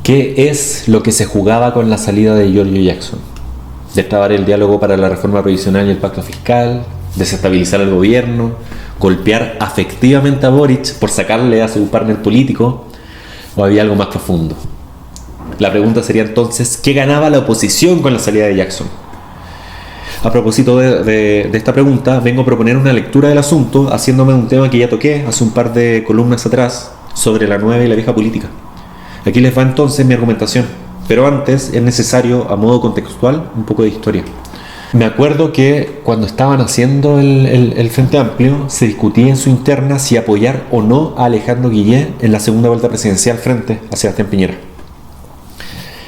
¿Qué es lo que se jugaba con la salida de Giorgio Jackson? Destrabar el diálogo para la reforma previsional y el pacto fiscal, desestabilizar el gobierno, golpear afectivamente a Boric por sacarle a su partner político, ¿o había algo más profundo? La pregunta sería entonces, ¿qué ganaba la oposición con la salida de Jackson? A propósito de esta pregunta, vengo a proponer una lectura del asunto haciéndome un tema que ya toqué hace un par de columnas atrás sobre la nueva y la vieja política. Aquí les va entonces mi argumentación, pero antes es necesario, a modo contextual, un poco de historia. Me acuerdo que cuando estaban haciendo el Frente Amplio, se discutía en su interna si apoyar o no a Alejandro Guillé en la segunda vuelta presidencial frente a Sebastián Piñera.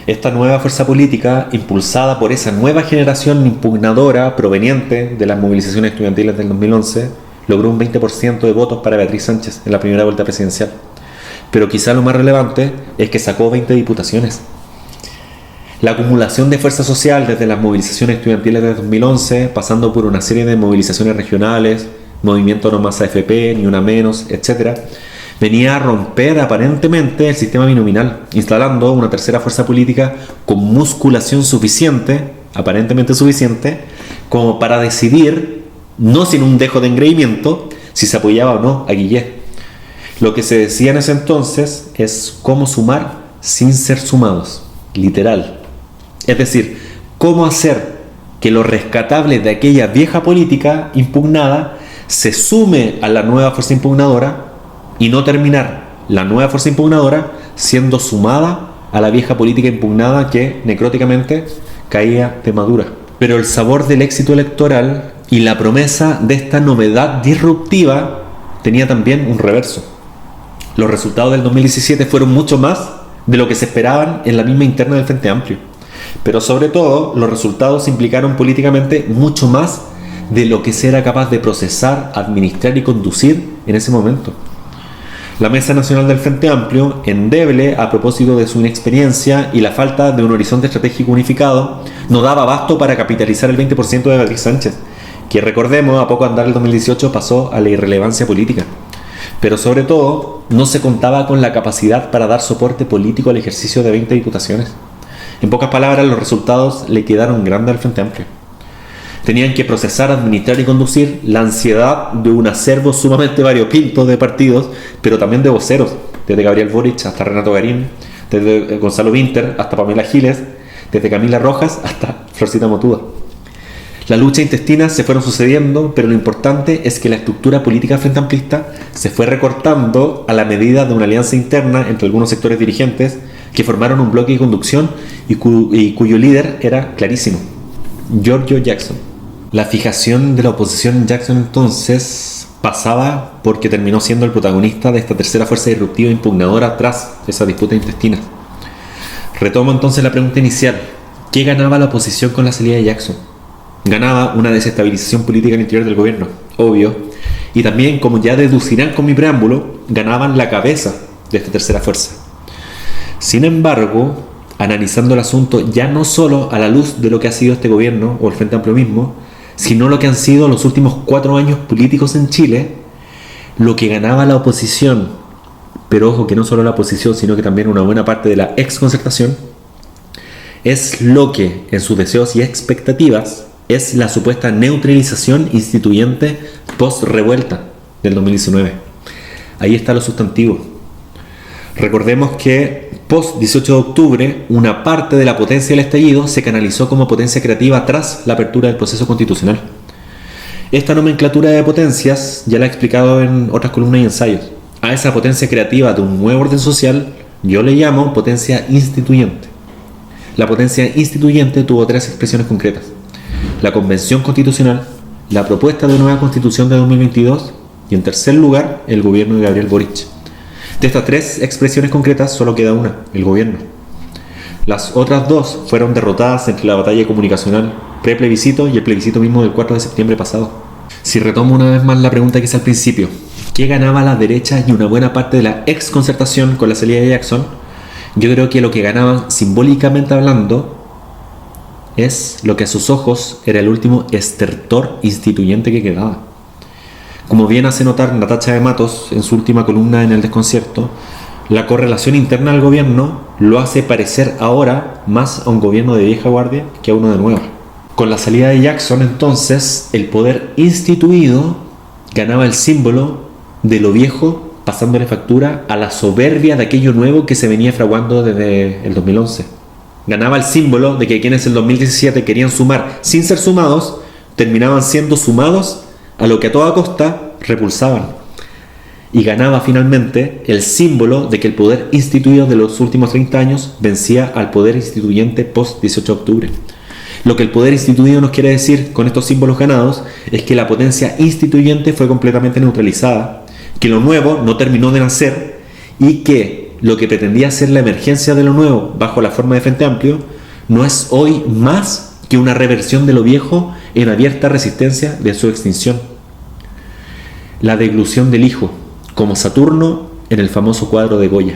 Esta nueva fuerza política, impulsada por esa nueva generación impugnadora proveniente de las movilizaciones estudiantiles del 2011, logró un 20% de votos para Beatriz Sánchez en la primera vuelta presidencial. Pero quizá lo más relevante es que sacó 20 diputaciones. La acumulación de fuerza social desde las movilizaciones estudiantiles de 2011, pasando por una serie de movilizaciones regionales, Movimiento No Más AFP, Ni Una Menos, etc., venía a romper aparentemente el sistema binominal, instalando una tercera fuerza política con musculación suficiente, aparentemente suficiente, como para decidir, no sin un dejo de engreimiento, si se apoyaba o no a Guillé. Lo que se decía en ese entonces es cómo sumar sin ser sumados, literal. Es decir, cómo hacer que lo rescatable de aquella vieja política impugnada se sume a la nueva fuerza impugnadora y no terminar la nueva fuerza impugnadora siendo sumada a la vieja política impugnada que necróticamente caía de madura. Pero el sabor del éxito electoral y la promesa de esta novedad disruptiva tenía también un reverso. Los resultados del 2017 fueron mucho más de lo que se esperaban en la misma interna del Frente Amplio. Pero sobre todo, los resultados implicaron políticamente mucho más de lo que se era capaz de procesar, administrar y conducir en ese momento. La Mesa Nacional del Frente Amplio, endeble a propósito de su inexperiencia y la falta de un horizonte estratégico unificado, no daba abasto para capitalizar el 20% de Beatriz Sánchez, que recordemos, a poco andar el 2018 pasó a la irrelevancia política. Pero sobre todo, no se contaba con la capacidad para dar soporte político al ejercicio de 20 diputaciones. En pocas palabras, los resultados le quedaron grandes al Frente Amplio. Tenían que procesar, administrar y conducir la ansiedad de un acervo sumamente variopinto de partidos, pero también de voceros, desde Gabriel Boric hasta Renato Garín, desde Gonzalo Vinter hasta Pamela Giles, desde Camila Rojas hasta Florcita Motúa. Las luchas intestinas se fueron sucediendo, pero lo importante es que la estructura política frente amplista se fue recortando a la medida de una alianza interna entre algunos sectores dirigentes que formaron un bloque de conducción y cuyo líder era clarísimo: Giorgio Jackson. La fijación de la oposición en Jackson entonces pasaba porque terminó siendo el protagonista de esta tercera fuerza disruptiva impugnadora tras esa disputa intestina. Retomo entonces la pregunta inicial: ¿qué ganaba la oposición con la salida de Jackson? Ganaba una desestabilización política al interior del gobierno, obvio, y también, como ya deducirán con mi preámbulo, ganaban la cabeza de esta tercera fuerza. Sin embargo, analizando el asunto ya no solo a la luz de lo que ha sido este gobierno o el Frente Amplio mismo, sino lo que han sido los últimos 4 años políticos en Chile, lo que ganaba la oposición, pero ojo que no solo la oposición, sino que también una buena parte de la exconcertación, es lo que, en sus deseos y expectativas, es la supuesta neutralización instituyente post-revuelta del 2019. Ahí está lo sustantivo. Recordemos que post-18 de octubre, una parte de la potencia del estallido se canalizó como potencia creativa tras la apertura del proceso constitucional. Esta nomenclatura de potencias ya la he explicado en otras columnas y ensayos. A esa potencia creativa de un nuevo orden social yo le llamo potencia instituyente. La potencia instituyente tuvo 3 expresiones concretas: la Convención Constitucional, la propuesta de nueva Constitución de 2022 y, en tercer lugar, el gobierno de Gabriel Boric. De estas 3 expresiones concretas solo queda una: el gobierno. Las otras 2 fueron derrotadas entre la batalla comunicacional pre-plebiscito y el plebiscito mismo del 4 de septiembre pasado. Si retomo una vez más la pregunta que hice al principio, ¿qué ganaba la derecha y una buena parte de la exconcertación con la salida de Jackson? Yo creo que lo que ganaban, simbólicamente hablando, es lo que a sus ojos era el último estertor instituyente que quedaba. Como bien hace notar Natacha de Matos en su última columna en El Desconcierto, la correlación interna del gobierno lo hace parecer ahora más a un gobierno de vieja guardia que a uno de nueva. Con la salida de Jackson, entonces, el poder instituido ganaba el símbolo de lo viejo, pasándole factura a la soberbia de aquello nuevo que se venía fraguando desde el 2011. Ganaba el símbolo de que quienes en el 2017 querían sumar sin ser sumados, terminaban siendo sumados a lo que a toda costa repulsaban. Y ganaba finalmente el símbolo de que el poder instituido de los últimos 30 años vencía al poder instituyente post 18 de octubre. Lo que el poder instituido nos quiere decir con estos símbolos ganados es que la potencia instituyente fue completamente neutralizada, que lo nuevo no terminó de nacer y que lo que pretendía ser la emergencia de lo nuevo bajo la forma de Frente Amplio no es hoy más que una reversión de lo viejo en abierta resistencia de su extinción. La deglución del hijo, como Saturno en el famoso cuadro de Goya.